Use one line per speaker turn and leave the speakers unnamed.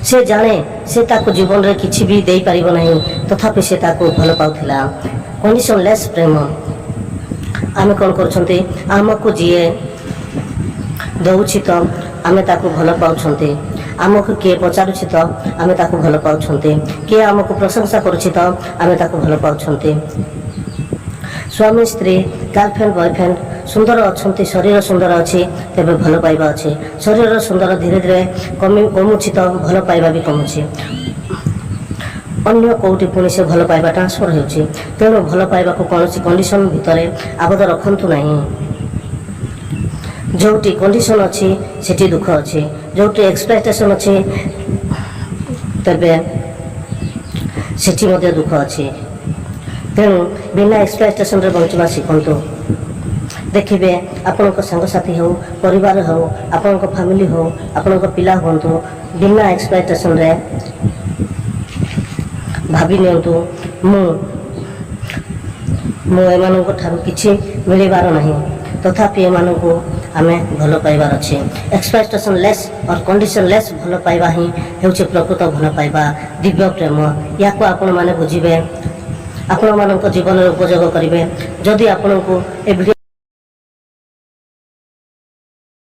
से जाने से ताको जीवन रे किछि भी देई परिबो नहीं तथापि से ताको भल पाउथिला कंडीशनलेस प्रेम आमे कोन करछन्ते आमको जिए दउछि तो आमे ताको भल पाउछन्ते आमको किए पचारुछि तो आमे ताको भल पाउछन्ते किए आमको प्रशंसा करूछि तो आमे ताको भल पाउछन्ते स्वामी स्त्री गर्लफ्रेंड बॉयफ्रेंड सुंदर अच्छे शरीर सुंदर अच्छी तेज भल पाइबा अच्छे शरीर सुंदर धीरे धीरे कमुची तो भल पाइबा भी कमुची अन्य कौटी पुणी से भल पाइबा ट्रांसफर होउछि तेणु भल पाइबा को कौन कंडीशन भितर आबद्ध रखंतु नहीं जोटी कंडीशन अच्छी सेठी दुख अच्छी जोटी एक्सपेक्टेशन अच्छी तेबे सेठी मध्य दुख अच्छी तेणु बिना एक्सपेक्टेशन रे बंचवा शिखंतु देखिए आपण सांगसाथी हो परिवार हो आपण फैमिली हो आपण पिला हूँ बिना एक्सपेक्टेशन रे भाभी नियंतु एमानक ठारू किछि मिलिबार नहीं तथापि एमानकु आमे भल पाइबार अच्छे एक्सपेक्टेशन लेस और कंडीशन लेस भल पाइबा ही हेउछि प्रकृत भल पाइबा दिव्य प्रेम या को आपण माने बुझिबे आपण मानक जीवन उपयोग करिवे जदि आपण को ए